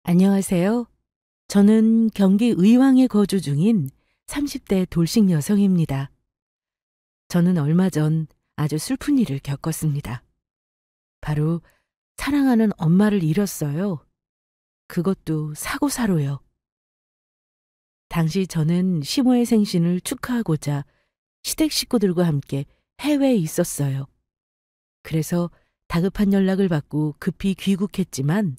안녕하세요. 저는 경기 의왕에 거주 중인 30대 돌싱 여성입니다. 저는 얼마 전 아주 슬픈 일을 겪었습니다. 바로 사랑하는 엄마를 잃었어요. 그것도 사고사로요. 당시 저는 시모의 생신을 축하하고자 시댁 식구들과 함께 해외에 있었어요. 그래서 다급한 연락을 받고 급히 귀국했지만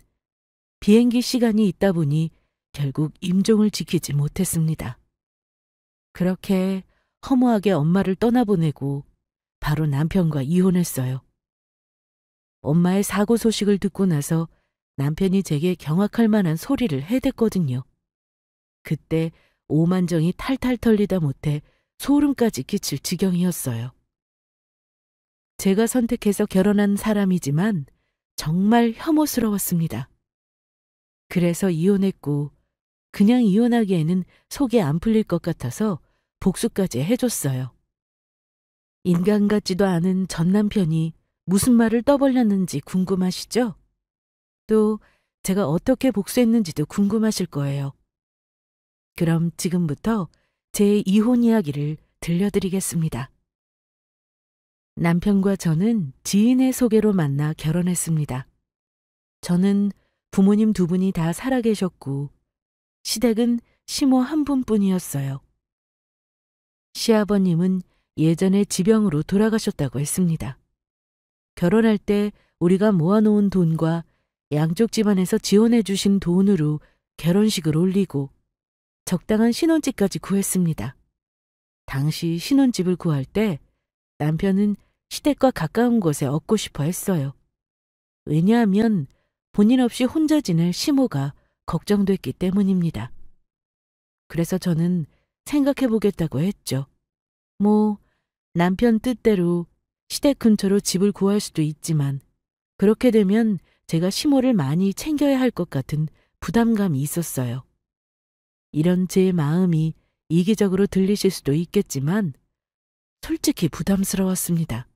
비행기 시간이 있다 보니 결국 임종을 지키지 못했습니다. 그렇게 허무하게 엄마를 떠나보내고 바로 남편과 이혼했어요. 엄마의 사고 소식을 듣고 나서 남편이 제게 경악할 만한 소리를 해댔거든요. 그때 오만정이 탈탈 털리다 못해 소름까지 끼칠 지경이었어요. 제가 선택해서 결혼한 사람이지만 정말 혐오스러웠습니다. 그래서 이혼했고 그냥 이혼하기에는 속이 안 풀릴 것 같아서 복수까지 해줬어요. 인간 같지도 않은 전 남편이 무슨 말을 떠벌렸는지 궁금하시죠? 또 제가 어떻게 복수했는지도 궁금하실 거예요. 그럼 지금부터 제 이혼 이야기를 들려드리겠습니다. 남편과 저는 지인의 소개로 만나 결혼했습니다. 저는 부모님 두 분이 다 살아계셨고 시댁은 시모 한 분뿐이었어요. 시아버님은 예전에 지병으로 돌아가셨다고 했습니다. 결혼할 때 우리가 모아놓은 돈과 양쪽 집안에서 지원해 주신 돈으로 결혼식을 올리고 적당한 신혼집까지 구했습니다. 당시 신혼집을 구할 때 남편은 시댁과 가까운 곳에 얻고 싶어 했어요. 왜냐하면 본인 없이 혼자 지낼 시모가 걱정됐기 때문입니다. 그래서 저는 생각해 보겠다고 했죠. 남편 뜻대로 시댁 근처로 집을 구할 수도 있지만 그렇게 되면 제가 시모를 많이 챙겨야 할 것 같은 부담감이 있었어요. 이런 제 마음이 이기적으로 들리실 수도 있겠지만 솔직히 부담스러웠습니다.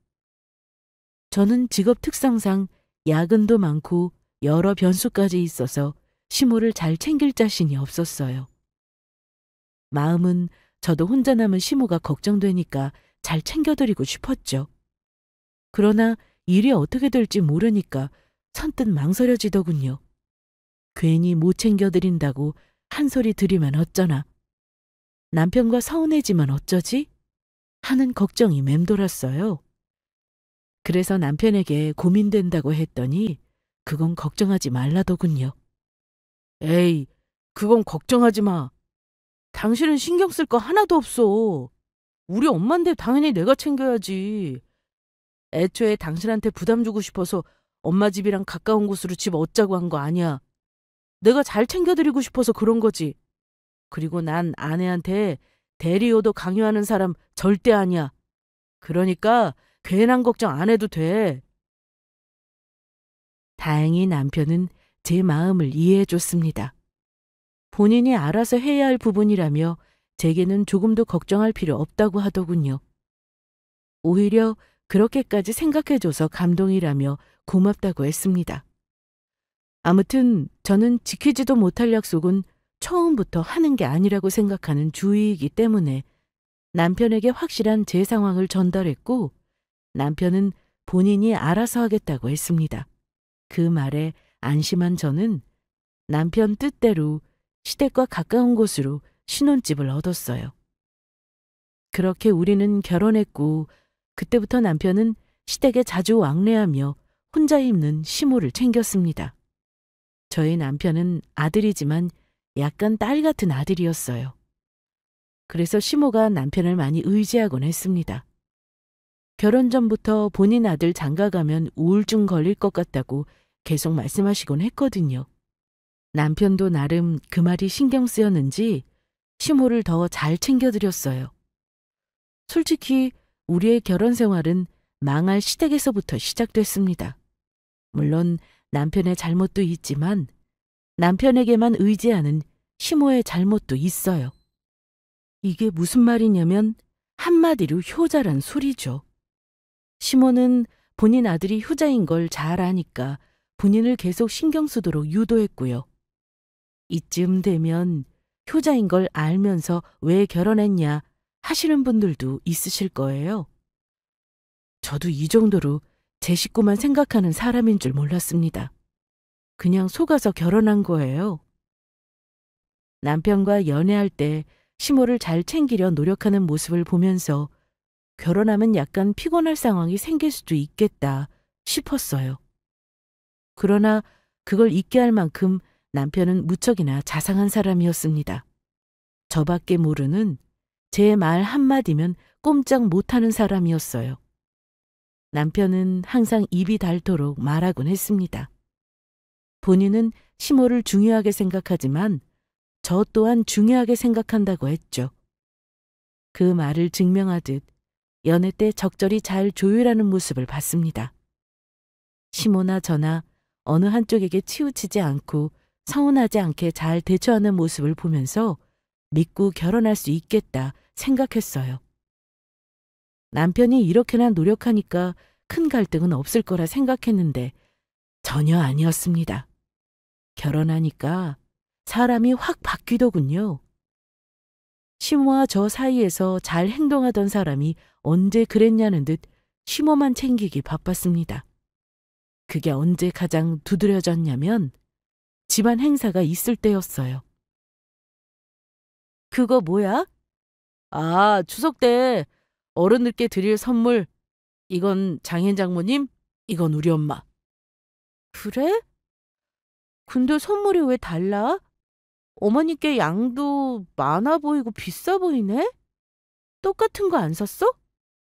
저는 직업 특성상 야근도 많고 여러 변수까지 있어서 시모를 잘 챙길 자신이 없었어요. 마음은 저도 혼자 남은 시모가 걱정되니까 잘 챙겨드리고 싶었죠. 그러나 일이 어떻게 될지 모르니까 선뜻 망설여지더군요. 괜히 못 챙겨드린다고 한 소리 들으면 어쩌나. 남편과 서운해지면 어쩌지? 하는 걱정이 맴돌았어요. 그래서 남편에게 고민된다고 했더니 그건 걱정하지 말라더군요. 에이, 그건 걱정하지 마. 당신은 신경 쓸 거 하나도 없어. 우리 엄마인데 당연히 내가 챙겨야지. 애초에 당신한테 부담 주고 싶어서 엄마 집이랑 가까운 곳으로 집 얻자고 한 거 아니야. 내가 잘 챙겨드리고 싶어서 그런 거지. 그리고 난 아내한테 대리효도 강요하는 사람 절대 아니야. 그러니까 괜한 걱정 안 해도 돼. 다행히 남편은 제 마음을 이해해 줬습니다. 본인이 알아서 해야 할 부분이라며 제게는 조금도 걱정할 필요 없다고 하더군요. 오히려 그렇게까지 생각해줘서 감동이라며 고맙다고 했습니다. 아무튼 저는 지키지도 못할 약속은 처음부터 하는 게 아니라고 생각하는 주의이기 때문에 남편에게 확실한 제 상황을 전달했고 남편은 본인이 알아서 하겠다고 했습니다. 그 말에 안심한 저는 남편 뜻대로 시댁과 가까운 곳으로 신혼집을 얻었어요. 그렇게 우리는 결혼했고 그때부터 남편은 시댁에 자주 왕래하며 혼자 입는 시모를 챙겼습니다. 저희 남편은 아들이지만 약간 딸 같은 아들이었어요. 그래서 시모가 남편을 많이 의지하곤 했습니다. 결혼 전부터 본인 아들 장가가면 우울증 걸릴 것 같다고 계속 말씀하시곤 했거든요. 남편도 나름 그 말이 신경 쓰였는지 시모를 더 잘 챙겨드렸어요. 솔직히 우리의 결혼 생활은 망할 시댁에서부터 시작됐습니다. 물론 남편의 잘못도 있지만 남편에게만 의지하는 시모의 잘못도 있어요. 이게 무슨 말이냐면 한마디로 효자란 소리죠. 시모는 본인 아들이 효자인 걸 잘 아니까 본인을 계속 신경 쓰도록 유도했고요. 이쯤 되면 효자인 걸 알면서 왜 결혼했냐 하시는 분들도 있으실 거예요. 저도 이 정도로 제 식구만 생각하는 사람인 줄 몰랐습니다. 그냥 속아서 결혼한 거예요. 남편과 연애할 때 시모를 잘 챙기려 노력하는 모습을 보면서 결혼하면 약간 피곤할 상황이 생길 수도 있겠다 싶었어요. 그러나 그걸 잊게 할 만큼 남편은 무척이나 자상한 사람이었습니다. 저밖에 모르는 제 말 한마디면 꼼짝 못하는 사람이었어요. 남편은 항상 입이 닳도록 말하곤 했습니다. 본인은 시모를 중요하게 생각하지만 저 또한 중요하게 생각한다고 했죠. 그 말을 증명하듯 연애 때 적절히 잘 조율하는 모습을 봤습니다. 시모나 저나 어느 한쪽에게 치우치지 않고 서운하지 않게 잘 대처하는 모습을 보면서 믿고 결혼할 수 있겠다 생각했어요. 남편이 이렇게나 노력하니까 큰 갈등은 없을 거라 생각했는데 전혀 아니었습니다. 결혼하니까 사람이 확 바뀌더군요. 시모와 저 사이에서 잘 행동하던 사람이 언제 그랬냐는 듯 시모만 챙기기 바빴습니다. 그게 언제 가장 두드려졌냐면 집안 행사가 있을 때였어요. 그거 뭐야? 아, 추석 때 어른들께 드릴 선물. 이건 장인 장모님, 이건 우리 엄마. 그래? 근데 선물이 왜 달라? 어머니께 양도 많아 보이고 비싸 보이네? 똑같은 거 안 샀어?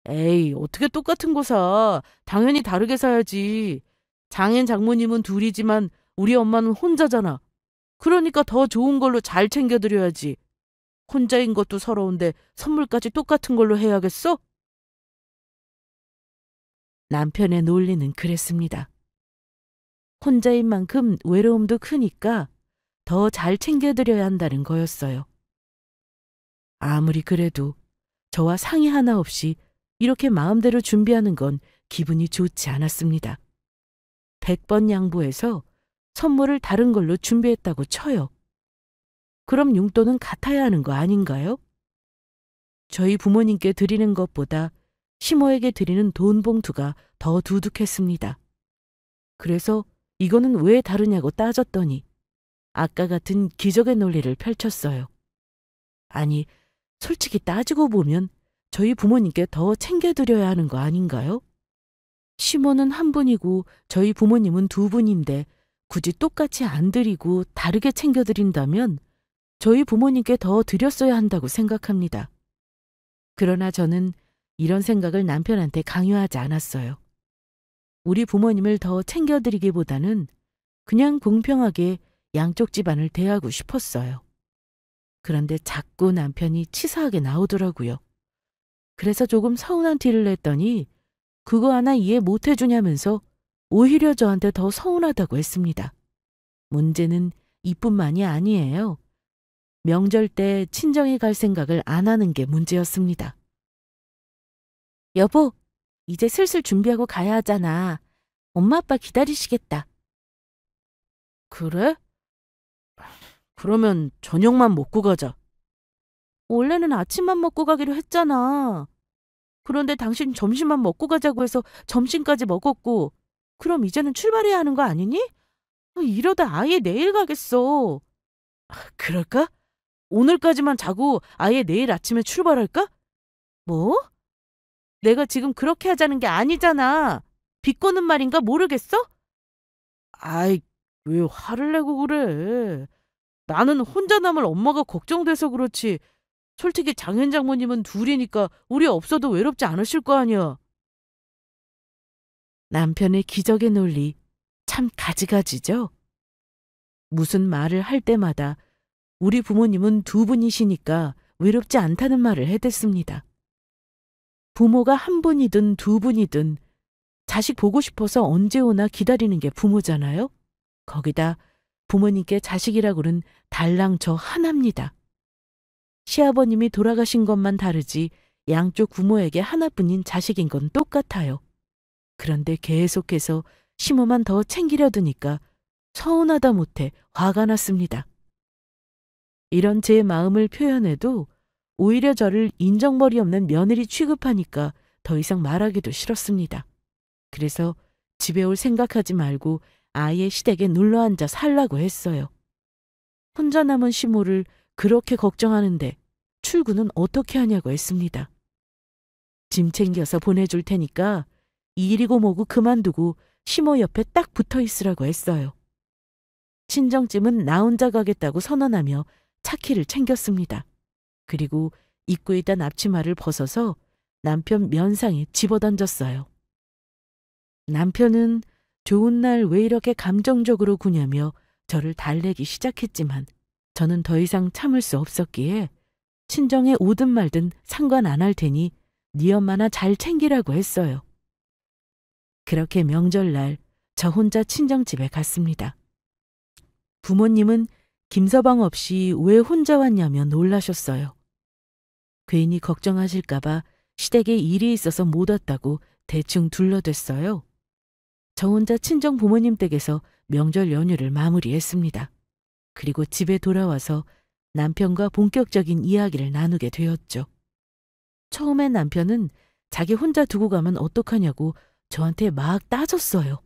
에이, 어떻게 똑같은 거 사? 당연히 다르게 사야지. 장인 장모님은 둘이지만 우리 엄마는 혼자잖아. 그러니까 더 좋은 걸로 잘 챙겨드려야지. 혼자인 것도 서러운데 선물까지 똑같은 걸로 해야겠어? 남편의 논리는 그랬습니다. 혼자인 만큼 외로움도 크니까 더 잘 챙겨드려야 한다는 거였어요. 아무리 그래도 저와 상의 하나 없이 이렇게 마음대로 준비하는 건 기분이 좋지 않았습니다. 100번 양보해서 선물을 다른 걸로 준비했다고 쳐요. 그럼 용돈은 같아야 하는 거 아닌가요? 저희 부모님께 드리는 것보다 시모에게 드리는 돈 봉투가 더 두둑했습니다. 그래서 이거는 왜 다르냐고 따졌더니 아까 같은 기적의 논리를 펼쳤어요. 아니, 솔직히 따지고 보면 저희 부모님께 더 챙겨드려야 하는 거 아닌가요? 시모는 한 분이고 저희 부모님은 두 분인데 굳이 똑같이 안 드리고 다르게 챙겨드린다면 저희 부모님께 더 드렸어야 한다고 생각합니다. 그러나 저는 이런 생각을 남편한테 강요하지 않았어요. 우리 부모님을 더 챙겨드리기보다는 그냥 공평하게 양쪽 집안을 대하고 싶었어요. 그런데 자꾸 남편이 치사하게 나오더라고요. 그래서 조금 서운한 티를 냈더니 그거 하나 이해 못 해주냐면서 오히려 저한테 더 서운하다고 했습니다. 문제는 이뿐만이 아니에요. 명절 때 친정에 갈 생각을 안 하는 게 문제였습니다. 여보, 이제 슬슬 준비하고 가야 하잖아. 엄마 아빠 기다리시겠다. 그래? 그러면 저녁만 먹고 가자. 원래는 아침만 먹고 가기로 했잖아. 그런데 당신 점심만 먹고 가자고 해서 점심까지 먹었고, 그럼 이제는 출발해야 하는 거 아니니? 이러다 아예 내일 가겠어. 그럴까? 오늘까지만 자고 아예 내일 아침에 출발할까? 뭐? 내가 지금 그렇게 하자는 게 아니잖아. 비꼬는 말인가 모르겠어? 아이, 왜 화를 내고 그래? 나는 혼자 남을 엄마가 걱정돼서 그렇지. 솔직히 장현 장모님은 둘이니까 우리 없어도 외롭지 않으실 거 아니야. 남편의 기적의 논리 참 가지가지죠. 무슨 말을 할 때마다 우리 부모님은 두 분이시니까 외롭지 않다는 말을 해댔습니다. 부모가 한 분이든 두 분이든 자식 보고 싶어서 언제 오나 기다리는 게 부모잖아요. 거기다 부모님께 자식이라고는 달랑 저 하나입니다. 시아버님이 돌아가신 것만 다르지 양쪽 부모에게 하나뿐인 자식인 건 똑같아요. 그런데 계속해서 시모만 더 챙기려 드니까 서운하다 못해 화가 났습니다. 이런 제 마음을 표현해도 오히려 저를 인정머리 없는 며느리 취급하니까 더 이상 말하기도 싫었습니다. 그래서 집에 올 생각하지 말고 아예 시댁에 눌러앉아 살라고 했어요. 혼자 남은 시모를 그렇게 걱정하는데 출근은 어떻게 하냐고 했습니다. 짐 챙겨서 보내줄 테니까 일이고 뭐고 그만두고 시모 옆에 딱 붙어 있으라고 했어요. 친정집은 나 혼자 가겠다고 선언하며 차키를 챙겼습니다. 그리고 입고 있던 앞치마를 벗어서 남편 면상에 집어던졌어요. 남편은 좋은 날 왜 이렇게 감정적으로 구냐며 저를 달래기 시작했지만 저는 더 이상 참을 수 없었기에 친정에 오든 말든 상관 안 할 테니 네 엄마나 잘 챙기라고 했어요. 그렇게 명절날 저 혼자 친정집에 갔습니다. 부모님은 김서방 없이 왜 혼자 왔냐며 놀라셨어요. 괜히 걱정하실까봐 시댁에 일이 있어서 못 왔다고 대충 둘러댔어요. 저 혼자 친정 부모님 댁에서 명절 연휴를 마무리했습니다. 그리고 집에 돌아와서 남편과 본격적인 이야기를 나누게 되었죠. 처음엔 남편은 자기 혼자 두고 가면 어떡하냐고 저한테 막 따졌어요.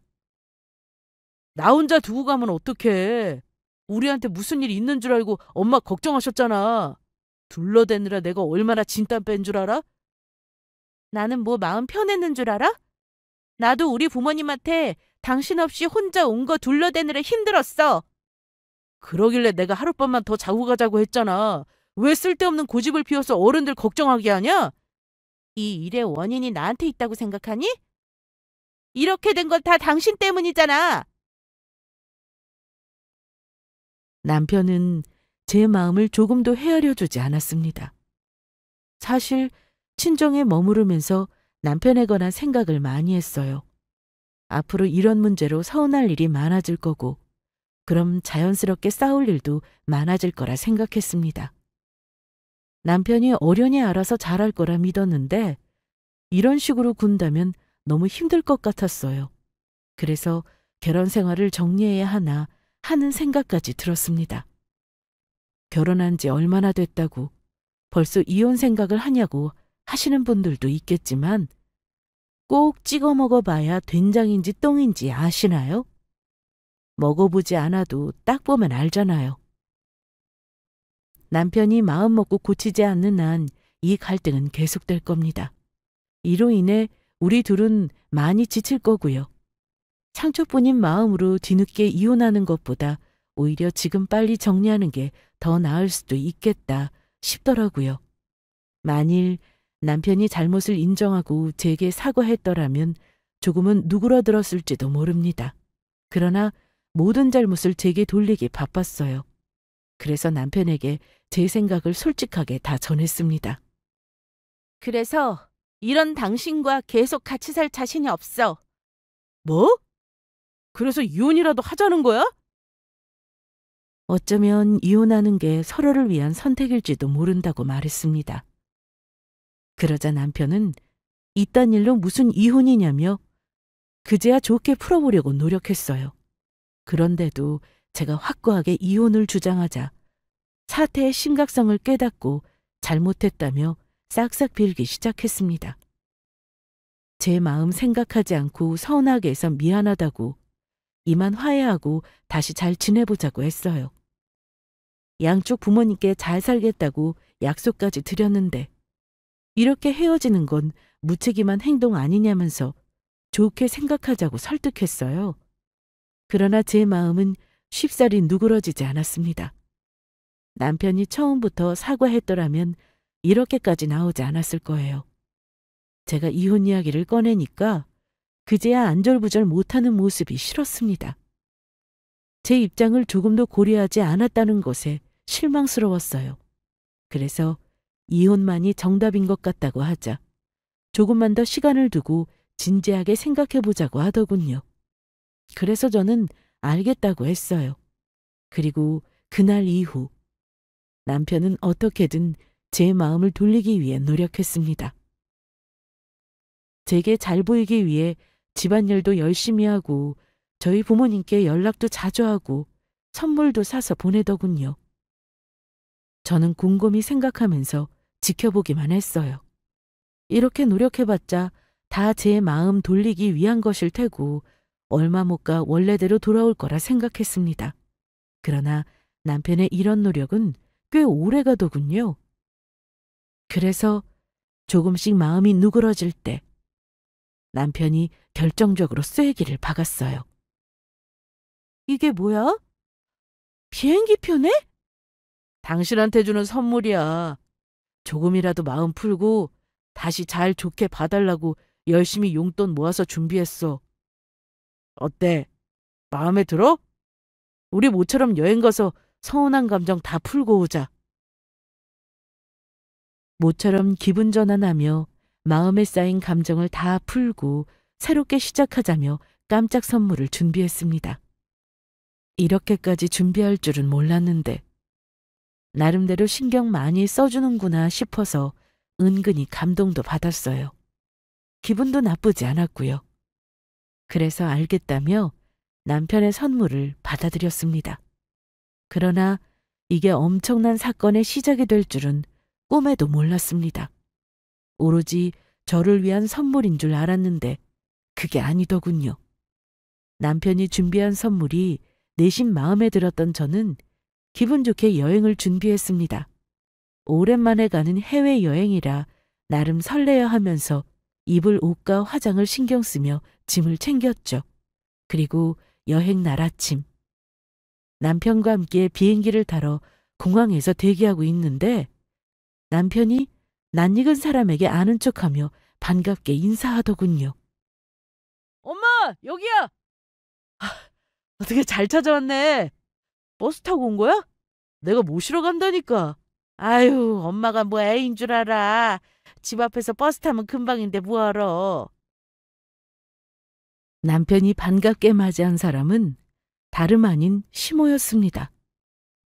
나 혼자 두고 가면 어떡해. 우리한테 무슨 일 있는 줄 알고 엄마 걱정하셨잖아. 둘러대느라 내가 얼마나 진땀 뺀 줄 알아? 나는 뭐 마음 편했는 줄 알아? 나도 우리 부모님한테 당신 없이 혼자 온 거 둘러대느라 힘들었어. 그러길래 내가 하룻밤만 더 자고 가자고 했잖아. 왜 쓸데없는 고집을 피워서 어른들 걱정하게 하냐? 이 일의 원인이 나한테 있다고 생각하니? 이렇게 된 건 다 당신 때문이잖아. 남편은 제 마음을 조금도 헤아려 주지 않았습니다. 사실 친정에 머무르면서 남편에 관한 생각을 많이 했어요. 앞으로 이런 문제로 서운할 일이 많아질 거고 그럼 자연스럽게 싸울 일도 많아질 거라 생각했습니다. 남편이 어련히 알아서 잘할 거라 믿었는데 이런 식으로 군다면 너무 힘들 것 같았어요. 그래서 결혼 생활을 정리해야 하나 하는 생각까지 들었습니다. 결혼한 지 얼마나 됐다고 벌써 이혼 생각을 하냐고 하시는 분들도 있겠지만 꼭 찍어 먹어봐야 된장인지 똥인지 아시나요? 먹어보지 않아도 딱 보면 알잖아요. 남편이 마음 먹고 고치지 않는 한 이 갈등은 계속될 겁니다. 이로 인해 우리 둘은 많이 지칠 거고요. 상처뿐인 마음으로 뒤늦게 이혼하는 것보다 오히려 지금 빨리 정리하는 게 더 나을 수도 있겠다 싶더라고요. 만일 남편이 잘못을 인정하고 제게 사과했더라면 조금은 누그러들었을지도 모릅니다. 그러나 모든 잘못을 제게 돌리기 바빴어요. 그래서 남편에게 제 생각을 솔직하게 다 전했습니다. 그래서 이런 당신과 계속 같이 살 자신이 없어. 뭐? 그래서 이혼이라도 하자는 거야? 어쩌면 이혼하는 게 서로를 위한 선택일지도 모른다고 말했습니다. 그러자 남편은 이딴 일로 무슨 이혼이냐며 그제야 좋게 풀어보려고 노력했어요. 그런데도 제가 확고하게 이혼을 주장하자 사태의 심각성을 깨닫고 잘못했다며 싹싹 빌기 시작했습니다. 제 마음 생각하지 않고 서운하게 해서 미안하다고 이만 화해하고 다시 잘 지내보자고 했어요. 양쪽 부모님께 잘 살겠다고 약속까지 드렸는데 이렇게 헤어지는 건 무책임한 행동 아니냐면서 좋게 생각하자고 설득했어요. 그러나 제 마음은 쉽사리 누그러지지 않았습니다. 남편이 처음부터 사과했더라면 이렇게까지 나오지 않았을 거예요. 제가 이혼 이야기를 꺼내니까 그제야 안절부절 못하는 모습이 싫었습니다. 제 입장을 조금도 고려하지 않았다는 것에 실망스러웠어요. 그래서 이혼만이 정답인 것 같다고 하자 조금만 더 시간을 두고 진지하게 생각해 보자고 하더군요. 그래서 저는 알겠다고 했어요. 그리고 그날 이후 남편은 어떻게든 제 마음을 돌리기 위해 노력했습니다. 제게 잘 보이기 위해 집안일도 열심히 하고 저희 부모님께 연락도 자주 하고 선물도 사서 보내더군요. 저는 곰곰이 생각하면서 지켜보기만 했어요. 이렇게 노력해봤자 다 제 마음 돌리기 위한 것일 테고 얼마 못 가 원래대로 돌아올 거라 생각했습니다. 그러나 남편의 이런 노력은 꽤 오래 가더군요. 그래서 조금씩 마음이 누그러질 때 남편이 결정적으로 쐐기를 박았어요. 이게 뭐야? 비행기표네? 당신한테 주는 선물이야. 조금이라도 마음 풀고 다시 잘 좋게 봐달라고 열심히 용돈 모아서 준비했어. 어때? 마음에 들어? 우리 모처럼 여행 가서 서운한 감정 다 풀고 오자. 모처럼 기분 전환하며 마음에 쌓인 감정을 다 풀고 새롭게 시작하자며 깜짝 선물을 준비했습니다. 이렇게까지 준비할 줄은 몰랐는데 나름대로 신경 많이 써주는구나 싶어서 은근히 감동도 받았어요. 기분도 나쁘지 않았고요. 그래서 알겠다며 남편의 선물을 받아들였습니다. 그러나 이게 엄청난 사건의 시작이 될 줄은 꿈에도 몰랐습니다. 오로지 저를 위한 선물인 줄 알았는데 그게 아니더군요. 남편이 준비한 선물이 내심 마음에 들었던 저는 기분 좋게 여행을 준비했습니다. 오랜만에 가는 해외여행이라 나름 설레어 하면서 입을 옷과 화장을 신경 쓰며 짐을 챙겼죠. 그리고 여행 날 아침 남편과 함께 비행기를 타러 공항에서 대기하고 있는데 남편이 낯익은 사람에게 아는 척하며 반갑게 인사하더군요. 엄마, 여기야! 어떻게 잘 찾아왔네. 버스 타고 온 거야? 내가 모시러 간다니까. 아유, 엄마가 뭐 애인 줄 알아. 집 앞에서 버스 타면 금방인데 뭐하러. 남편이 반갑게 맞이한 사람은 다름 아닌 시모였습니다.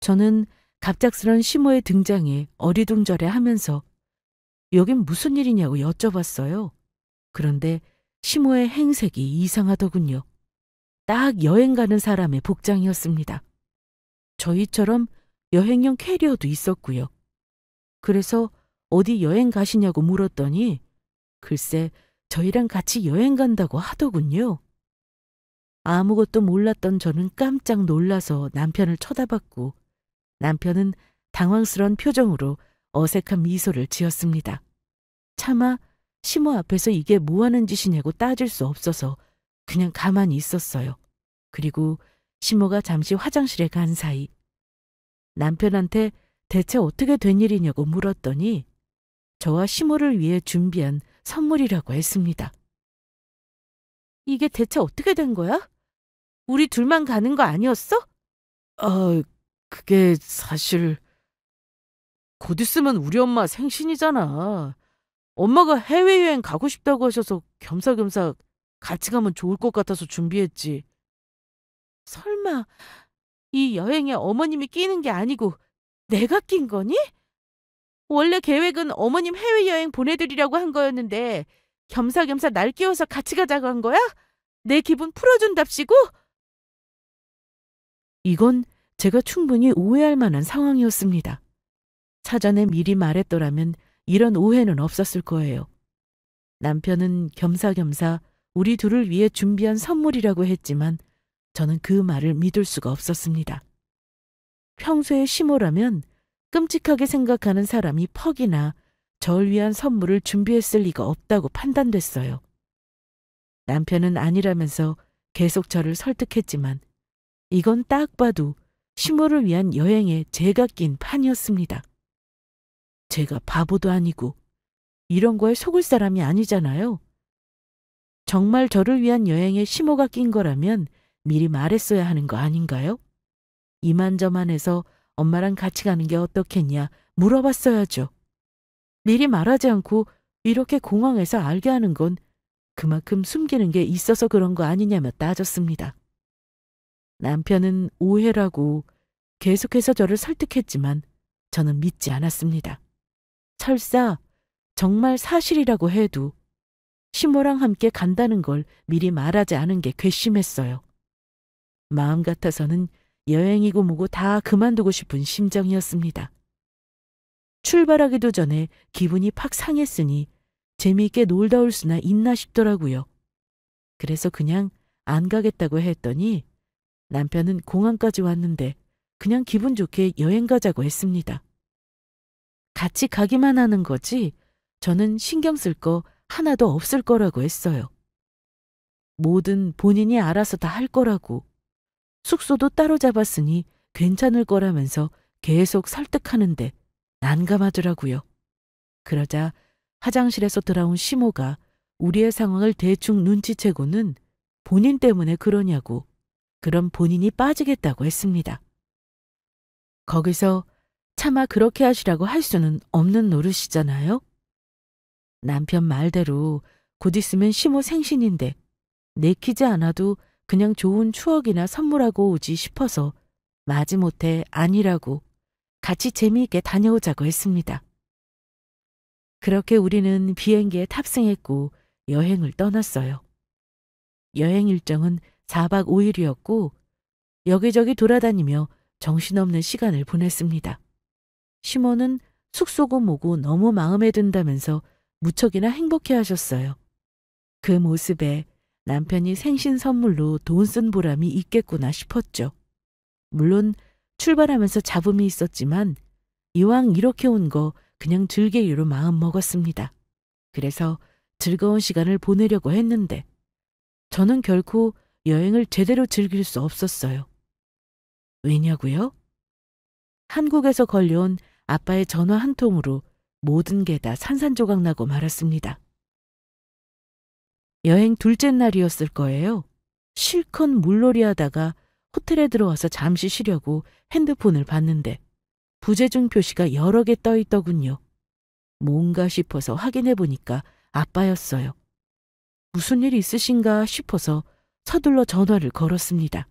저는 갑작스런 시모의 등장에 어리둥절해 하면서 여긴 무슨 일이냐고 여쭤봤어요. 그런데 시모의 행색이 이상하더군요. 딱 여행 가는 사람의 복장이었습니다. 저희처럼 여행용 캐리어도 있었고요. 그래서 어디 여행 가시냐고 물었더니 글쎄 저희랑 같이 여행 간다고 하더군요. 아무것도 몰랐던 저는 깜짝 놀라서 남편을 쳐다봤고 남편은 당황스러운 표정으로 어색한 미소를 지었습니다. 차마 시모 앞에서 이게 뭐 하는 짓이냐고 따질 수 없어서 그냥 가만히 있었어요. 그리고 시모가 잠시 화장실에 간 사이 남편한테 대체 어떻게 된 일이냐고 물었더니 저와 시모를 위해 준비한 선물이라고 했습니다. 이게 대체 어떻게 된 거야? 우리 둘만 가는 거 아니었어? 그게 사실 곧 있으면 우리 엄마 생신이잖아. 엄마가 해외여행 가고 싶다고 하셔서 겸사겸사 같이 가면 좋을 것 같아서 준비했지. 설마 이 여행에 어머님이 끼는 게 아니고 내가 낀 거니? 원래 계획은 어머님 해외여행 보내드리려고 한 거였는데 겸사겸사 날 끼워서 같이 가자고 한 거야? 내 기분 풀어준답시고? 이건 제가 충분히 오해할 만한 상황이었습니다. 사전에 미리 말했더라면 이런 오해는 없었을 거예요. 남편은 겸사겸사 우리 둘을 위해 준비한 선물이라고 했지만 저는 그 말을 믿을 수가 없었습니다. 평소에 시모라면 끔찍하게 생각하는 사람이 퍽이나 절 위한 선물을 준비했을 리가 없다고 판단됐어요. 남편은 아니라면서 계속 저를 설득했지만 이건 딱 봐도 시모를 위한 여행에 제가 낀 판이었습니다. 제가 바보도 아니고 이런 거에 속을 사람이 아니잖아요. 정말 저를 위한 여행에 시모가 낀 거라면 미리 말했어야 하는 거 아닌가요? 이만저만해서 엄마랑 같이 가는 게 어떻겠냐 물어봤어야죠. 미리 말하지 않고 이렇게 공항에서 알게 하는 건 그만큼 숨기는 게 있어서 그런 거 아니냐며 따졌습니다. 남편은 오해라고 계속해서 저를 설득했지만 저는 믿지 않았습니다. 설사 정말 사실이라고 해도 시모랑 함께 간다는 걸 미리 말하지 않은 게 괘씸했어요. 마음 같아서는 여행이고 뭐고 다 그만두고 싶은 심정이었습니다. 출발하기도 전에 기분이 팍 상했으니 재미있게 놀다 올 수나 있나 싶더라고요. 그래서 그냥 안 가겠다고 했더니 남편은 공항까지 왔는데 그냥 기분 좋게 여행 가자고 했습니다. 같이 가기만 하는 거지 저는 신경 쓸 거 하나도 없을 거라고 했어요. 뭐든 본인이 알아서 다 할 거라고. 숙소도 따로 잡았으니 괜찮을 거라면서 계속 설득하는데 난감하더라고요. 그러자 화장실에서 돌아온 시모가 우리의 상황을 대충 눈치채고는 본인 때문에 그러냐고, 그럼 본인이 빠지겠다고 했습니다. 거기서 차마 그렇게 하시라고 할 수는 없는 노릇이잖아요. 남편 말대로 곧 있으면 시모 생신인데 내키지 않아도 그냥 좋은 추억이나 선물하고 오지 싶어서 마지못해 아니라고 같이 재미있게 다녀오자고 했습니다. 그렇게 우리는 비행기에 탑승했고 여행을 떠났어요. 여행 일정은 4박 5일이었고 여기저기 돌아다니며 정신없는 시간을 보냈습니다. 시모는 숙소고 뭐고 너무 마음에 든다면서 무척이나 행복해 하셨어요. 그 모습에 남편이 생신 선물로 돈 쓴 보람이 있겠구나 싶었죠. 물론 출발하면서 잡음이 있었지만 이왕 이렇게 온 거 그냥 즐기기로 마음 먹었습니다. 그래서 즐거운 시간을 보내려고 했는데 저는 결코 여행을 제대로 즐길 수 없었어요. 왜냐고요? 한국에서 걸려온 아빠의 전화 한 통으로 모든 게 다 산산조각 나고 말았습니다. 여행 둘째 날이었을 거예요. 실컷 물놀이 하다가 호텔에 들어와서 잠시 쉬려고 핸드폰을 봤는데 부재중 표시가 여러 개 떠 있더군요. 뭔가 싶어서 확인해 보니까 아빠였어요. 무슨 일 있으신가 싶어서 서둘러 전화를 걸었습니다.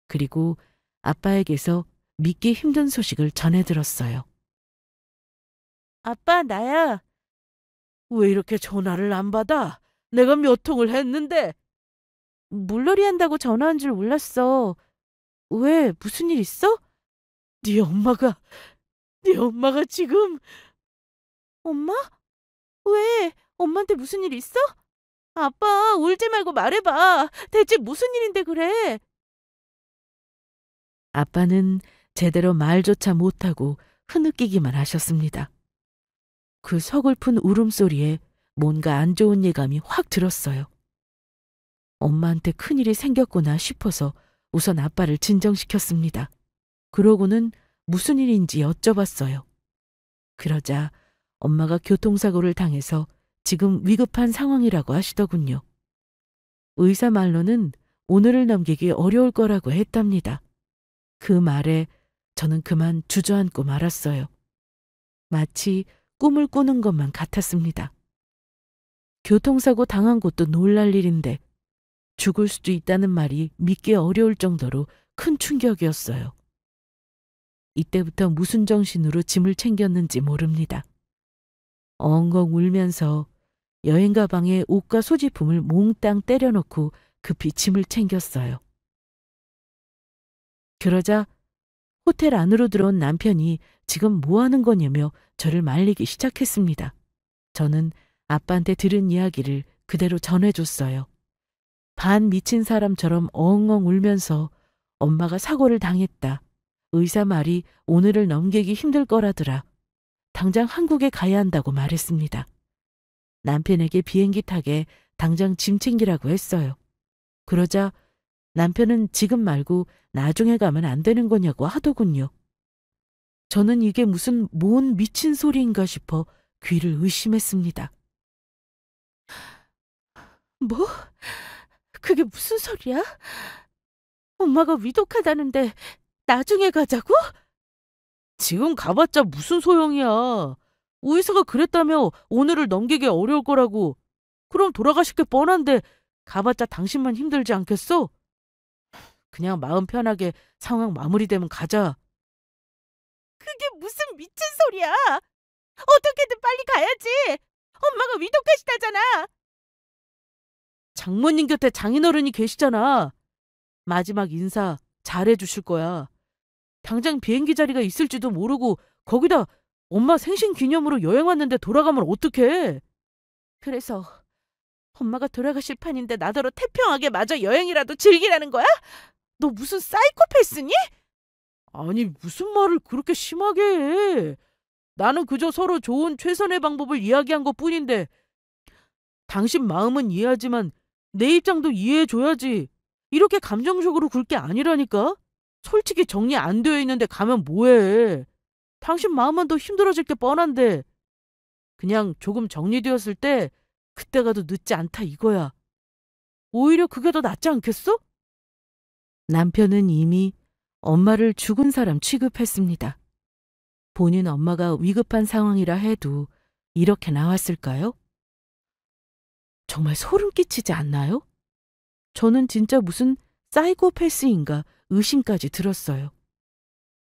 그리고 아빠에게서 믿기 힘든 소식을 전해 들었어요. 아빠, 나야. 왜 이렇게 전화를 안 받아? 내가 몇 통을 했는데. 물놀이 한다고 전화한 줄 몰랐어. 왜, 무슨 일 있어? 네 엄마가 지금... 엄마? 왜? 엄마한테 무슨 일 있어? 아빠, 울지 말고 말해봐. 대체 무슨 일인데 그래? 아빠는 제대로 말조차 못하고 흐느끼기만 하셨습니다. 그 서글픈 울음소리에 뭔가 안 좋은 예감이 확 들었어요. 엄마한테 큰일이 생겼구나 싶어서 우선 아빠를 진정시켰습니다. 그러고는 무슨 일인지 여쭤봤어요. 그러자 엄마가 교통사고를 당해서 지금 위급한 상황이라고 하시더군요. 의사 말로는 오늘을 넘기기 어려울 거라고 했답니다. 그 말에 저는 그만 주저앉고 말았어요. 마치 꿈을 꾸는 것만 같았습니다. 교통사고 당한 것도 놀랄 일인데 죽을 수도 있다는 말이 믿기 어려울 정도로 큰 충격이었어요. 이때부터 무슨 정신으로 짐을 챙겼는지 모릅니다. 엉엉 울면서 여행 가방에 옷과 소지품을 몽땅 때려넣고 급히 짐을 챙겼어요. 그러자 호텔 안으로 들어온 남편이 지금 뭐 하는 거냐며 저를 말리기 시작했습니다. 저는 아빠한테 들은 이야기를 그대로 전해줬어요. 반 미친 사람처럼 엉엉 울면서 엄마가 사고를 당했다. 의사 말이 오늘을 넘기기 힘들 거라더라. 당장 한국에 가야 한다고 말했습니다. 남편에게 비행기 타게 당장 짐 챙기라고 했어요. 그러자 남편은 지금 말고 나중에 가면 안 되는 거냐고 하더군요. 저는 이게 무슨 뭔 미친 소리인가 싶어 귀를 의심했습니다. 뭐? 그게 무슨 소리야? 엄마가 위독하다는데 나중에 가자고? 지금 가봤자 무슨 소용이야. 의사가 그랬다며 오늘을 넘기기 어려울 거라고. 그럼 돌아가실 게 뻔한데 가봤자 당신만 힘들지 않겠어? 그냥 마음 편하게 상황 마무리되면 가자. 그게 무슨 미친 소리야. 어떻게든 빨리 가야지. 엄마가 위독하시다잖아. 장모님 곁에 장인어른이 계시잖아. 마지막 인사 잘해 주실 거야. 당장 비행기 자리가 있을지도 모르고 거기다 엄마 생신 기념으로 여행 왔는데 돌아가면 어떡해? 그래서 엄마가 돌아가실 판인데 나더러 태평하게 마저 여행이라도 즐기라는 거야? 너 무슨 사이코패스니? 아니, 무슨 말을 그렇게 심하게 해. 나는 그저 서로 좋은 최선의 방법을 이야기한 것뿐인데 당신 마음은 이해하지만 내 입장도 이해해줘야지. 이렇게 감정적으로 굴 게 아니라니까? 솔직히 정리 안 되어 있는데 가면 뭐해. 당신 마음만 더 힘들어질 게 뻔한데. 그냥 조금 정리되었을 때 그때 가도 늦지 않다 이거야. 오히려 그게 더 낫지 않겠어? 남편은 이미 엄마를 죽은 사람 취급했습니다. 본인 엄마가 위급한 상황이라 해도 이렇게 나왔을까요? 정말 소름 끼치지 않나요? 저는 진짜 무슨 사이코패스인가 의심까지 들었어요.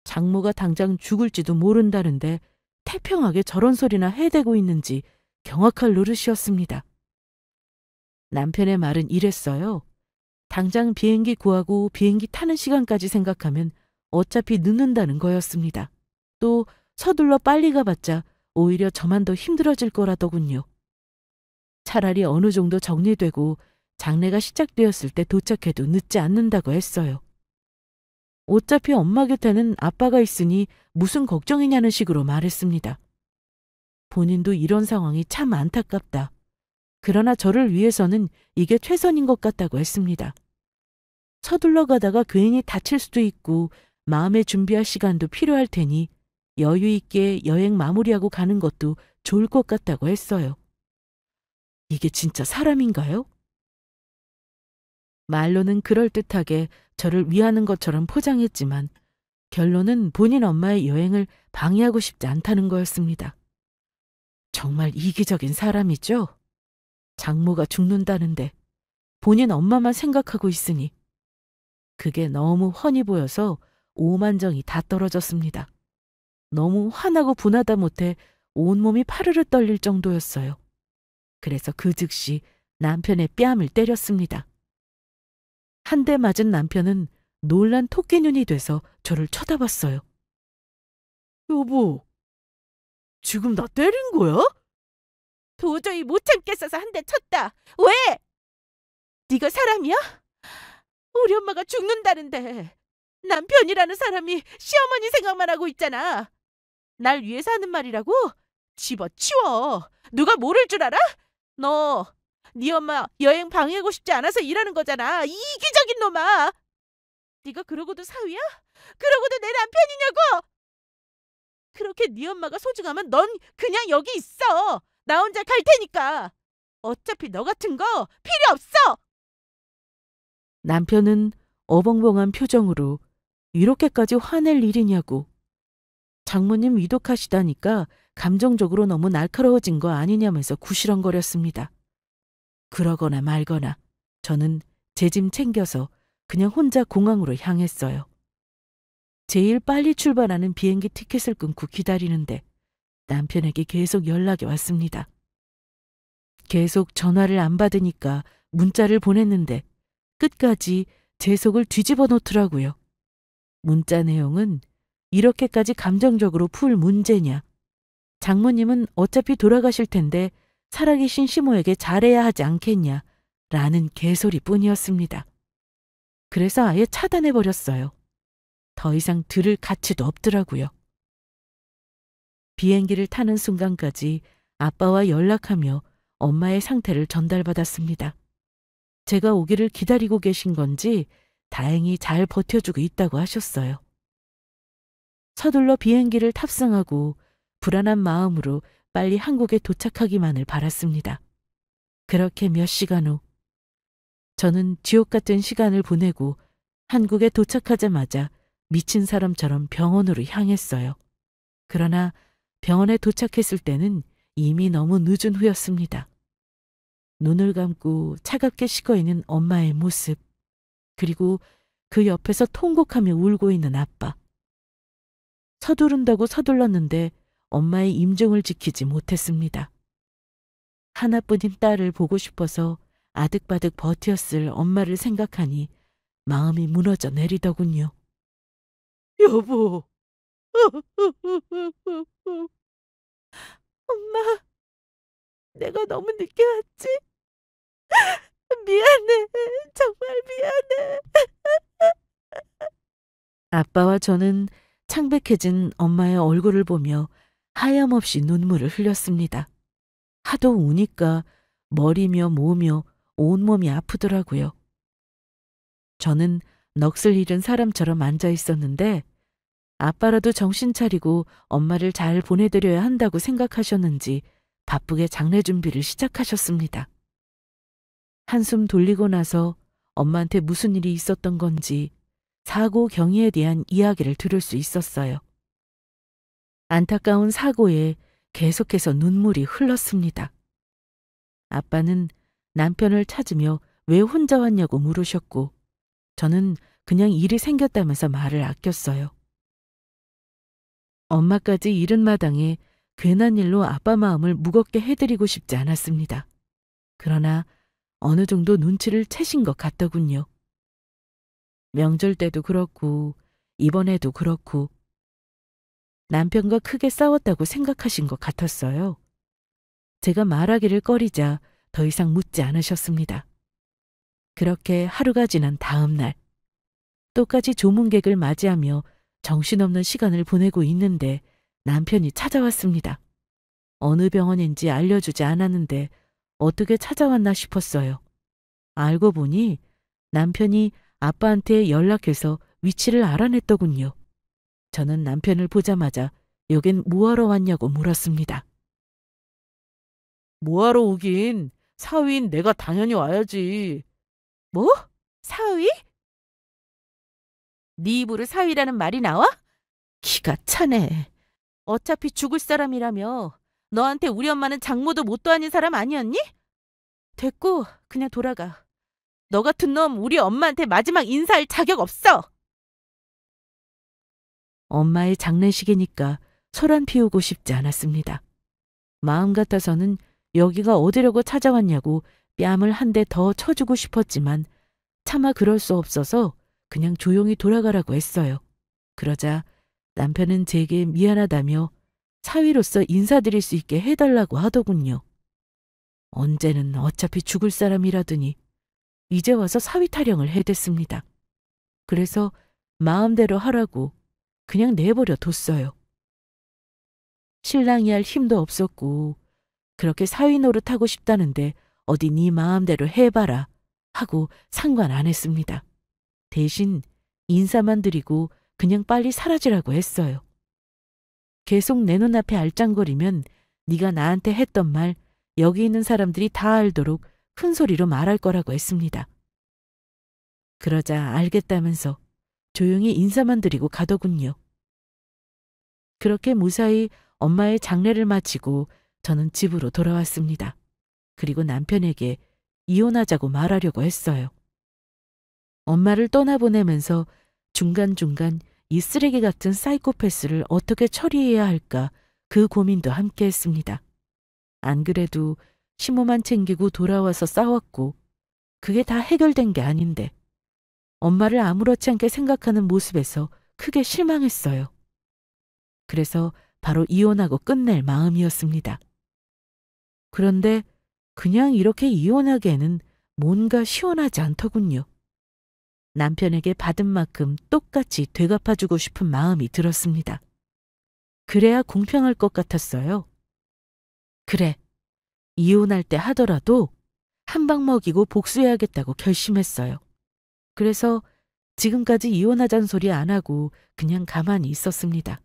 장모가 당장 죽을지도 모른다는데 태평하게 저런 소리나 해대고 있는지 경악할 노릇이었습니다. 남편의 말은 이랬어요. 당장 비행기 구하고 비행기 타는 시간까지 생각하면 어차피 늦는다는 거였습니다. 또 서둘러 빨리 가봤자 오히려 저만 더 힘들어질 거라더군요. 차라리 어느 정도 정리되고 장례가 시작되었을 때 도착해도 늦지 않는다고 했어요. 어차피 엄마 곁에는 아빠가 있으니 무슨 걱정이냐는 식으로 말했습니다. 본인도 이런 상황이 참 안타깝다. 그러나 저를 위해서는 이게 최선인 것 같다고 했습니다. 서둘러 가다가 괜히 다칠 수도 있고 마음의 준비할 시간도 필요할 테니 여유 있게 여행 마무리하고 가는 것도 좋을 것 같다고 했어요. 이게 진짜 사람인가요? 말로는 그럴듯하게 저를 위하는 것처럼 포장했지만 결론은 본인 엄마의 여행을 방해하고 싶지 않다는 거였습니다. 정말 이기적인 사람이죠? 장모가 죽는다는데 본인 엄마만 생각하고 있으니 그게 너무 훤히 보여서 오만정이 다 떨어졌습니다. 너무 화나고 분하다 못해 온몸이 파르르 떨릴 정도였어요. 그래서 그 즉시 남편의 뺨을 때렸습니다. 한 대 맞은 남편은 놀란 토끼 눈이 돼서 저를 쳐다봤어요. 여보, 지금 나 때린 거야? 도저히 못 참겠어서 한 대 쳤다. 왜? 네가 사람이야? 우리 엄마가 죽는다는데 남편이라는 사람이 시어머니 생각만 하고 있잖아. 날 위해서 하는 말이라고? 집어치워. 누가 모를 줄 알아? 너, 네 엄마 여행 방해하고 싶지 않아서 일하는 거잖아. 이기적인 놈아. 네가 그러고도 사위야? 그러고도 내 남편이냐고? 그렇게 네 엄마가 소중하면 넌 그냥 여기 있어. 나 혼자 갈 테니까. 어차피 너 같은 거 필요 없어. 남편은 어벙벙한 표정으로 이렇게까지 화낼 일이냐고. 장모님 위독하시다니까 감정적으로 너무 날카로워진 거 아니냐면서 구시렁거렸습니다. 그러거나 말거나 저는 제 짐 챙겨서 그냥 혼자 공항으로 향했어요. 제일 빨리 출발하는 비행기 티켓을 끊고 기다리는데 남편에게 계속 연락이 왔습니다. 계속 전화를 안 받으니까 문자를 보냈는데 끝까지 제 속을 뒤집어 놓더라고요. 문자 내용은 이렇게까지 감정적으로 풀 문제냐. 장모님은 어차피 돌아가실 텐데 살아계신 시모에게 잘해야 하지 않겠냐. 라는 개소리뿐이었습니다. 그래서 아예 차단해버렸어요. 더 이상 들을 가치도 없더라고요. 비행기를 타는 순간까지 아빠와 연락하며 엄마의 상태를 전달받았습니다. 제가 오기를 기다리고 계신 건지 다행히 잘 버텨주고 있다고 하셨어요. 서둘러 비행기를 탑승하고 불안한 마음으로 빨리 한국에 도착하기만을 바랐습니다. 그렇게 몇 시간 후 저는 지옥 같은 시간을 보내고 한국에 도착하자마자 미친 사람처럼 병원으로 향했어요. 그러나 병원에 도착했을 때는 이미 너무 늦은 후였습니다. 눈을 감고 차갑게 식어있는 엄마의 모습, 그리고 그 옆에서 통곡하며 울고 있는 아빠. 서두른다고 서둘렀는데 엄마의 임종을 지키지 못했습니다. 하나뿐인 딸을 보고 싶어서 아득바득 버텼을 엄마를 생각하니 마음이 무너져 내리더군요. 여보. 엄마, 내가 너무 늦게 왔지? 미안해. 정말 미안해. 아빠와 저는 창백해진 엄마의 얼굴을 보며 하염없이 눈물을 흘렸습니다. 하도 우니까 머리며 몸며 온몸이 아프더라고요. 저는 넋을 잃은 사람처럼 앉아 있었는데 아빠라도 정신 차리고 엄마를 잘 보내드려야 한다고 생각하셨는지 바쁘게 장례 준비를 시작하셨습니다. 한숨 돌리고 나서 엄마한테 무슨 일이 있었던 건지 사고 경위에 대한 이야기를 들을 수 있었어요. 안타까운 사고에 계속해서 눈물이 흘렀습니다. 아빠는 남편을 찾으며 왜 혼자 왔냐고 물으셨고 저는 그냥 일이 생겼다면서 말을 아꼈어요. 엄마까지 이른 마당에 괜한 일로 아빠 마음을 무겁게 해드리고 싶지 않았습니다. 그러나 어느 정도 눈치를 채신 것 같더군요. 명절 때도 그렇고 이번에도 그렇고 남편과 크게 싸웠다고 생각하신 것 같았어요. 제가 말하기를 꺼리자 더 이상 묻지 않으셨습니다. 그렇게 하루가 지난 다음 날 똑같이 조문객을 맞이하며 정신없는 시간을 보내고 있는데 남편이 찾아왔습니다. 어느 병원인지 알려주지 않았는데 어떻게 찾아왔나 싶었어요. 알고 보니 남편이 아빠한테 연락해서 위치를 알아냈더군요. 저는 남편을 보자마자 여긴 뭐하러 왔냐고 물었습니다. 뭐하러 오긴. 사위인 내가 당연히 와야지. 뭐? 사위? 네 입으로 사위라는 말이 나와? 기가 차네. 어차피 죽을 사람이라며 너한테 우리 엄마는 장모도 못도 아닌 사람 아니었니? 됐고 그냥 돌아가. 너 같은 놈 우리 엄마한테 마지막 인사할 자격 없어. 엄마의 장례식이니까 소란 피우고 싶지 않았습니다. 마음 같아서는 여기가 어디려고 찾아왔냐고 뺨을 한 대 더 쳐주고 싶었지만 차마 그럴 수 없어서 그냥 조용히 돌아가라고 했어요. 그러자 남편은 제게 미안하다며 사위로서 인사드릴 수 있게 해달라고 하더군요. 언제는 어차피 죽을 사람이라더니 이제 와서 사위 타령을 해댔습니다. 그래서 마음대로 하라고 그냥 내버려 뒀어요. 신랑이 할 힘도 없었고 그렇게 사위 노릇하고 싶다는데 어디 네 마음대로 해봐라 하고 상관 안 했습니다. 대신 인사만 드리고 그냥 빨리 사라지라고 했어요. 계속 내 눈앞에 알짱거리면 네가 나한테 했던 말 여기 있는 사람들이 다 알도록 큰 소리로 말할 거라고 했습니다. 그러자 알겠다면서 조용히 인사만 드리고 가더군요. 그렇게 무사히 엄마의 장례를 마치고 저는 집으로 돌아왔습니다. 그리고 남편에게 이혼하자고 말하려고 했어요. 엄마를 떠나보내면서 중간중간 이 쓰레기 같은 사이코패스를 어떻게 처리해야 할까 그 고민도 함께 했습니다. 안 그래도 시모만 챙기고 돌아와서 싸웠고 그게 다 해결된 게 아닌데 엄마를 아무렇지 않게 생각하는 모습에서 크게 실망했어요. 그래서 바로 이혼하고 끝낼 마음이었습니다. 그런데 그냥 이렇게 이혼하기에는 뭔가 시원하지 않더군요. 남편에게 받은 만큼 똑같이 되갚아주고 싶은 마음이 들었습니다. 그래야 공평할 것 같았어요. 그래, 이혼할 때 하더라도 한 방 먹이고 복수해야겠다고 결심했어요. 그래서 지금까지 이혼하자는 소리 안 하고 그냥 가만히 있었습니다.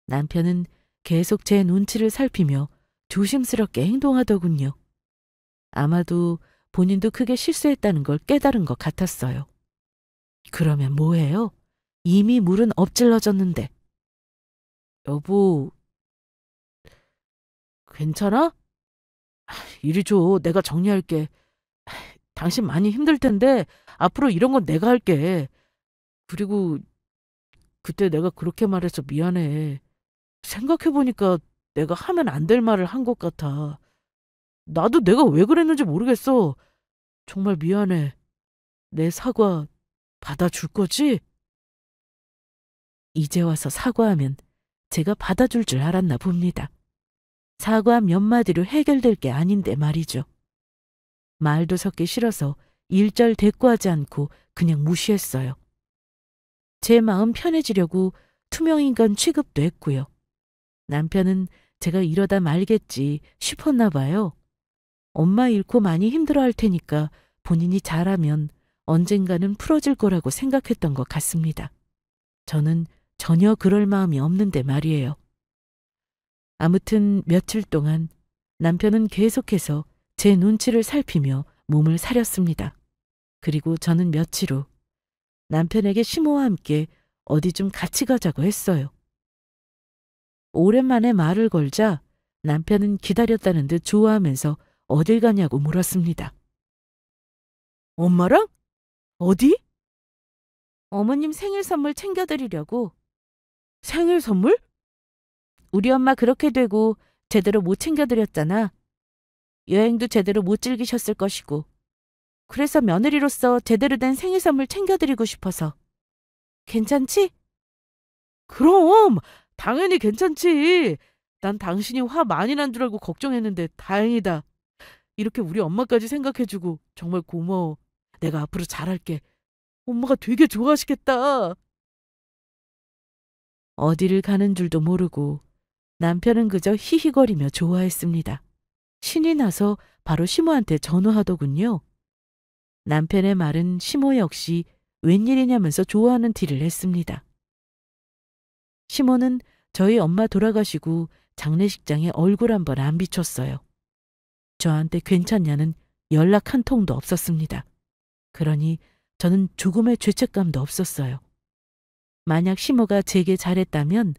남편은 계속 제 눈치를 살피며 조심스럽게 행동하더군요. 아마도 본인도 크게 실수했다는 걸 깨달은 것 같았어요. 그러면 뭐해요? 이미 물은 엎질러졌는데. 여보, 괜찮아? 이리 줘. 내가 정리할게. 당신 많이 힘들 텐데 앞으로 이런 건 내가 할게. 그리고 그때 내가 그렇게 말해서 미안해. 생각해보니까 내가 하면 안 될 말을 한 것 같아. 나도 내가 왜 그랬는지 모르겠어. 정말 미안해. 내 사과 받아줄 거지? 이제 와서 사과하면 제가 받아줄 줄 알았나 봅니다. 사과 몇 마디로 해결될 게 아닌데 말이죠. 말도 섞기 싫어서 일절 대꾸하지 않고 그냥 무시했어요. 제 마음 편해지려고 투명인간 취급도 했고요. 남편은 제가 이러다 말겠지 싶었나 봐요. 엄마 잃고 많이 힘들어할 테니까 본인이 잘하면 언젠가는 풀어질 거라고 생각했던 것 같습니다. 저는 전혀 그럴 마음이 없는데 말이에요. 아무튼 며칠 동안 남편은 계속해서 제 눈치를 살피며 몸을 사렸습니다. 그리고 저는 며칠 후 남편에게 시모와 함께 어디 좀 같이 가자고 했어요. 오랜만에 말을 걸자 남편은 기다렸다는 듯 좋아하면서 어딜 가냐고 물었습니다. 엄마랑? 어디? 어머님 생일 선물 챙겨드리려고. 생일 선물? 우리 엄마 그렇게 되고 제대로 못 챙겨드렸잖아. 여행도 제대로 못 즐기셨을 것이고. 그래서 며느리로서 제대로 된 생일 선물 챙겨드리고 싶어서. 괜찮지? 그럼 당연히 괜찮지. 난 당신이 화 많이 난 줄 알고 걱정했는데 다행이다. 이렇게 우리 엄마까지 생각해주고 정말 고마워. 내가 앞으로 잘할게. 엄마가 되게 좋아하시겠다. 어디를 가는 줄도 모르고 남편은 그저 히히거리며 좋아했습니다. 신이 나서 바로 시모한테 전화하더군요. 남편의 말은 시모 역시 웬일이냐면서 좋아하는 티를 냈습니다. 시모는 저희 엄마 돌아가시고 장례식장에 얼굴 한번 안 비췄어요. 저한테 괜찮냐는 연락 한 통도 없었습니다. 그러니 저는 조금의 죄책감도 없었어요. 만약 시모가 제게 잘했다면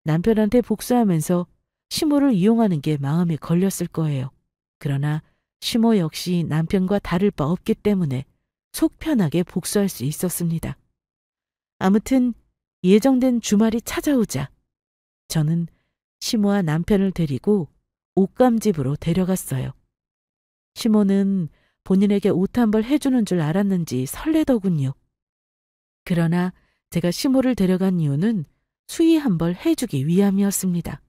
남편한테 복수하면서 시모를 이용하는 게 마음에 걸렸을 거예요. 그러나 시모 역시 남편과 다를 바 없기 때문에 속 편하게 복수할 수 있었습니다. 아무튼 예정된 주말이 찾아오자 저는 시모와 남편을 데리고 옷감집으로 데려갔어요. 시모는 본인에게 옷 한 벌 해주는 줄 알았는지 설레더군요. 그러나 제가 시모를 데려간 이유는 수의 한 벌 해주기 위함이었습니다.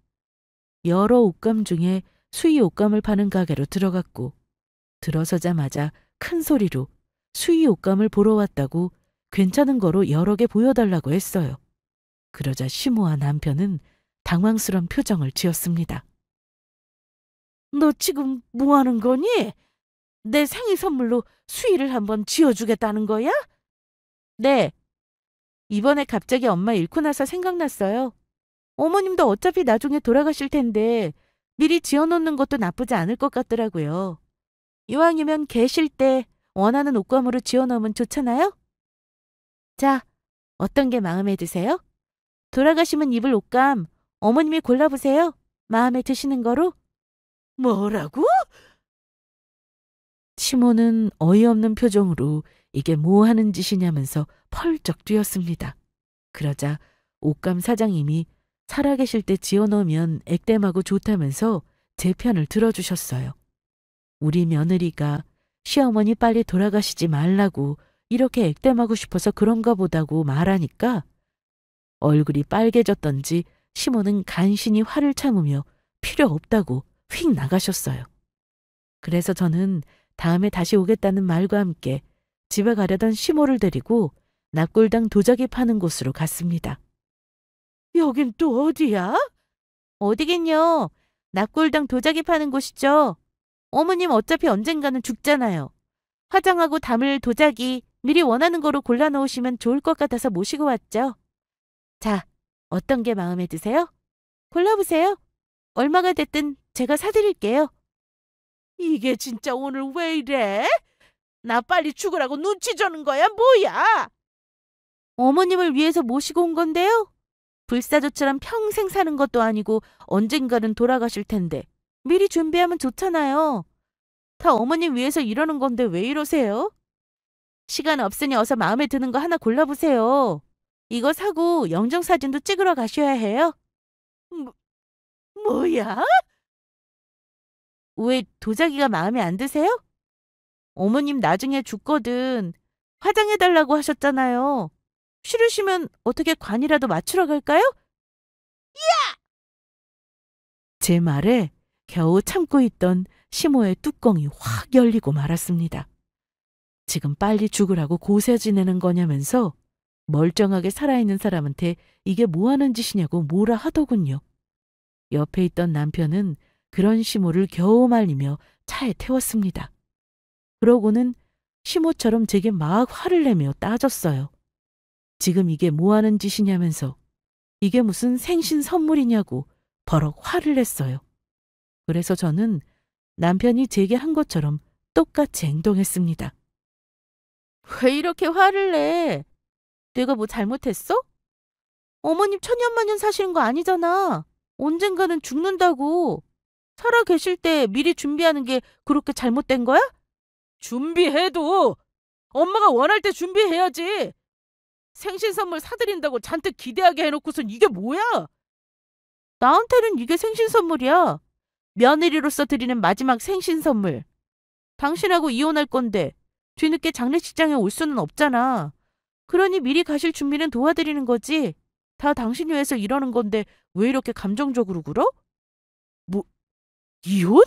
여러 옷감 중에 수의 옷감을 파는 가게로 들어갔고 들어서자마자 큰 소리로 수의 옷감을 보러 왔다고 괜찮은 거로 여러 개 보여달라고 했어요. 그러자 시모와 남편은 당황스런 표정을 지었습니다. 너 지금 뭐 하는 거니? 내 생일 선물로 수의를 한번 지어주겠다는 거야? 네. 이번에 갑자기 엄마 잃고 나서 생각났어요. 어머님도 어차피 나중에 돌아가실 텐데 미리 지어놓는 것도 나쁘지 않을 것 같더라고요. 이왕이면 계실 때 원하는 옷감으로 지어놓으면 좋잖아요? 자, 어떤 게 마음에 드세요? 돌아가시면 입을 옷감 어머님이 골라보세요. 마음에 드시는 거로. 뭐라고? 시모는 어이없는 표정으로 이게 뭐 하는 짓이냐면서 펄쩍 뛰었습니다. 그러자 옷감 사장님이 살아계실 때 지어놓으면 액땜하고 좋다면서 제 편을 들어주셨어요. 우리 며느리가 시어머니 빨리 돌아가시지 말라고 이렇게 액땜하고 싶어서 그런가 보다고 말하니까 얼굴이 빨개졌던지 시모는 간신히 화를 참으며 필요 없다고 휙 나가셨어요. 그래서 저는 다음에 다시 오겠다는 말과 함께 집에 가려던 시모를 데리고 납골당 도자기 파는 곳으로 갔습니다. 여긴 또 어디야? 어디긴요. 납골당 도자기 파는 곳이죠. 어머님 어차피 언젠가는 죽잖아요. 화장하고 담을 도자기 미리 원하는 거로 골라놓으시면 좋을 것 같아서 모시고 왔죠. 자, 어떤 게 마음에 드세요? 골라보세요. 얼마가 됐든 제가 사드릴게요. 이게 진짜 오늘 왜 이래? 나 빨리 죽으라고 눈치 주는 거야, 뭐야? 어머님을 위해서 모시고 온 건데요. 불사조처럼 평생 사는 것도 아니고 언젠가는 돌아가실 텐데 미리 준비하면 좋잖아요. 다 어머님 위해서 이러는 건데 왜 이러세요? 시간 없으니 어서 마음에 드는 거 하나 골라보세요. 이거 사고 영정사진도 찍으러 가셔야 해요. 뭐야? 왜 도자기가 마음에 안 드세요? 어머님 나중에 죽거든 화장해달라고 하셨잖아요. 싫으시면 어떻게 관이라도 맞추러 갈까요? 제 말에 겨우 참고 있던 시모의 뚜껑이 확 열리고 말았습니다. 지금 빨리 죽으라고 고세 지내는 거냐면서 멀쩡하게 살아있는 사람한테 이게 뭐 하는 짓이냐고 뭐라 하더군요. 옆에 있던 남편은 그런 시모를 겨우 말리며 차에 태웠습니다. 그러고는 시모처럼 제게 막 화를 내며 따졌어요. 지금 이게 뭐 하는 짓이냐면서 이게 무슨 생신 선물이냐고 버럭 화를 냈어요. 그래서 저는 남편이 제게 한 것처럼 똑같이 행동했습니다. 왜 이렇게 화를 내? 내가 뭐 잘못했어? 어머님 천년만년 사시는 거 아니잖아. 언젠가는 죽는다고. 살아 계실 때 미리 준비하는 게 그렇게 잘못된 거야? 준비해도 엄마가 원할 때 준비해야지. 생신 선물 사드린다고 잔뜩 기대하게 해놓고선 이게 뭐야? 나한테는 이게 생신 선물이야. 며느리로서 드리는 마지막 생신 선물. 당신하고 이혼할 건데 뒤늦게 장례식장에 올 수는 없잖아. 그러니 미리 가실 준비는 도와드리는 거지. 다 당신 위해서 이러는 건데 왜 이렇게 감정적으로 굴어? 뭐, 이혼?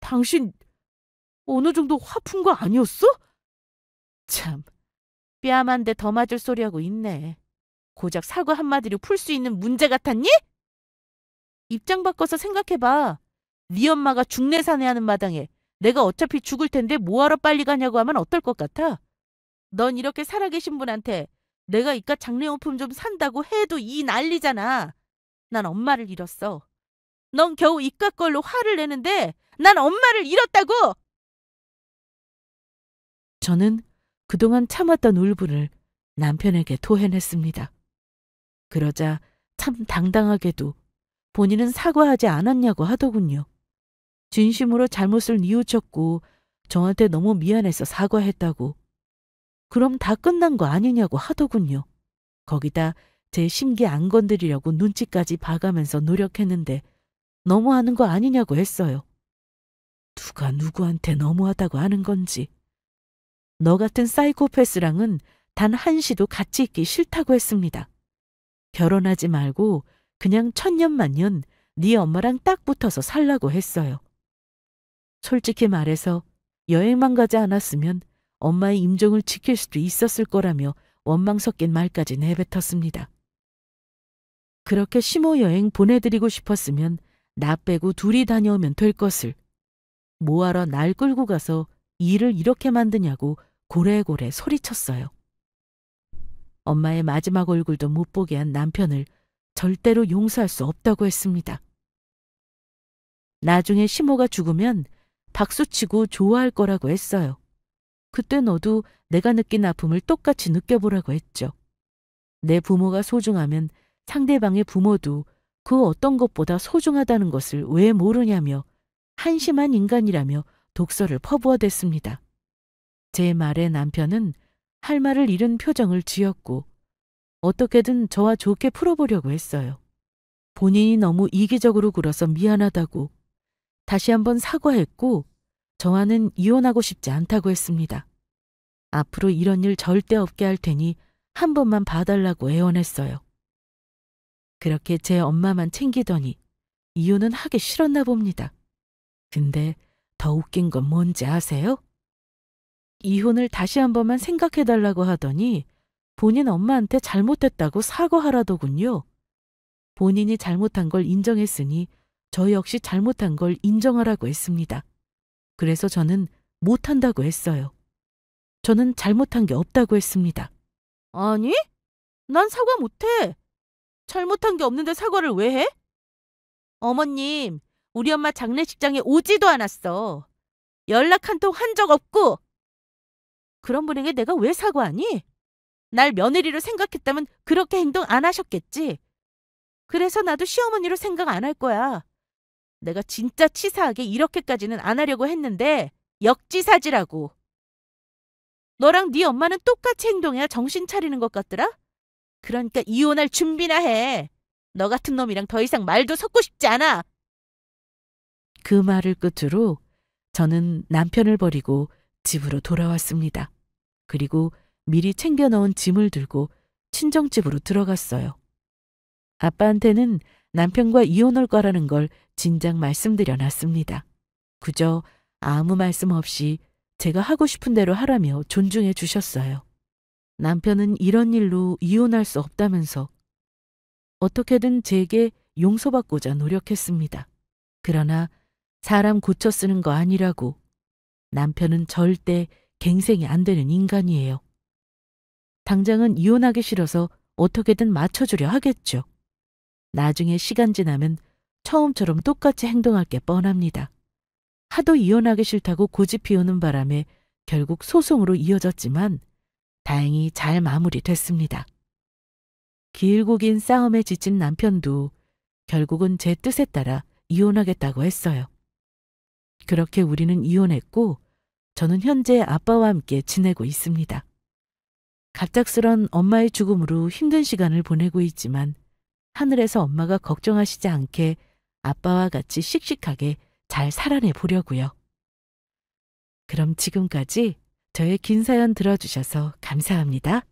당신 어느 정도 화푼 거 아니었어? 참, 뺨 한 대 더 맞을 소리하고 있네. 고작 사과 한마디로 풀 수 있는 문제 같았니? 입장 바꿔서 생각해봐. 네 엄마가 중내사내하는 마당에 내가 어차피 죽을 텐데 뭐하러 빨리 가냐고 하면 어떨 것 같아? 넌 이렇게 살아계신 분한테 내가 이깟 장례용품 좀 산다고 해도 이 난리잖아. 난 엄마를 잃었어. 넌 겨우 이깟 걸로 화를 내는데 난 엄마를 잃었다고! 저는 그동안 참았던 울분을 남편에게 토해냈습니다. 그러자 참 당당하게도 본인은 사과하지 않았냐고 하더군요. 진심으로 잘못을 뉘우쳤고 저한테 너무 미안해서 사과했다고. 그럼 다 끝난 거 아니냐고 하더군요. 거기다 제 심기 안 건드리려고 눈치까지 봐가면서 노력했는데 너무하는 거 아니냐고 했어요. 누가 누구한테 너무하다고 하는 건지. 너 같은 사이코패스랑은 단 한시도 같이 있기 싫다고 했습니다. 결혼하지 말고 그냥 천년만년 네 엄마랑 딱 붙어서 살라고 했어요. 솔직히 말해서 여행만 가지 않았으면 엄마의 임종을 지킬 수도 있었을 거라며 원망 섞인 말까지 내뱉었습니다. 그렇게 시모 여행 보내드리고 싶었으면 나 빼고 둘이 다녀오면 될 것을 뭐하러 날 끌고 가서 일을 이렇게 만드냐고 고래고래 소리쳤어요. 엄마의 마지막 얼굴도 못 보게 한 남편을 절대로 용서할 수 없다고 했습니다. 나중에 시모가 죽으면 박수치고 좋아할 거라고 했어요. 그때 너도 내가 느낀 아픔을 똑같이 느껴보라고 했죠. 내 부모가 소중하면 상대방의 부모도 그 어떤 것보다 소중하다는 것을 왜 모르냐며 한심한 인간이라며 독서를 퍼부어댔습니다. 제 말에 남편은 할 말을 잃은 표정을 지었고 어떻게든 저와 좋게 풀어보려고 했어요. 본인이 너무 이기적으로 굴어서 미안하다고 다시 한번 사과했고 저와는 이혼하고 싶지 않다고 했습니다. 앞으로 이런 일 절대 없게 할 테니 한 번만 봐달라고 애원했어요. 그렇게 제 엄마만 챙기더니 이혼은 하기 싫었나 봅니다. 근데 더 웃긴 건 뭔지 아세요? 이혼을 다시 한 번만 생각해달라고 하더니 본인 엄마한테 잘못했다고 사과하라더군요. 본인이 잘못한 걸 인정했으니 저 역시 잘못한 걸 인정하라고 했습니다. 그래서 저는 못한다고 했어요. 저는 잘못한 게 없다고 했습니다. 아니? 난 사과 못해. 잘못한 게 없는데 사과를 왜 해? 어머님, 우리 엄마 장례식장에 오지도 않았어. 연락 한 통 한 적 없고. 그런 분에게 내가 왜 사과하니? 날 며느리로 생각했다면 그렇게 행동 안 하셨겠지. 그래서 나도 시어머니로 생각 안 할 거야. 내가 진짜 치사하게 이렇게까지는 안 하려고 했는데 역지사지라고. 너랑 네 엄마는 똑같이 행동해야 정신 차리는 것 같더라? 그러니까 이혼할 준비나 해. 너 같은 놈이랑 더 이상 말도 섞고 싶지 않아. 그 말을 끝으로 저는 남편을 버리고 집으로 돌아왔습니다. 그리고 미리 챙겨놓은 짐을 들고 친정집으로 들어갔어요. 아빠한테는 남편과 이혼할 거라는 걸 진작 말씀드려 놨습니다. 그저 아무 말씀 없이 제가 하고 싶은 대로 하라며 존중해 주셨어요. 남편은 이런 일로 이혼할 수 없다면서 어떻게든 제게 용서받고자 노력했습니다. 그러나 사람 고쳐 쓰는 거 아니라고 남편은 절대 갱생이 안 되는 인간이에요. 당장은 이혼하기 싫어서 어떻게든 맞춰주려 하겠죠. 나중에 시간 지나면 처음처럼 똑같이 행동할 게 뻔합니다. 하도 이혼하기 싫다고 고집 피우는 바람에 결국 소송으로 이어졌지만 다행히 잘 마무리됐습니다. 길고 긴 싸움에 지친 남편도 결국은 제 뜻에 따라 이혼하겠다고 했어요. 그렇게 우리는 이혼했고 저는 현재 아빠와 함께 지내고 있습니다. 갑작스런 엄마의 죽음으로 힘든 시간을 보내고 있지만 하늘에서 엄마가 걱정하시지 않게 아빠와 같이 씩씩하게 잘 살아내 보려고요. 그럼 지금까지 저의 긴 사연 들어주셔서 감사합니다.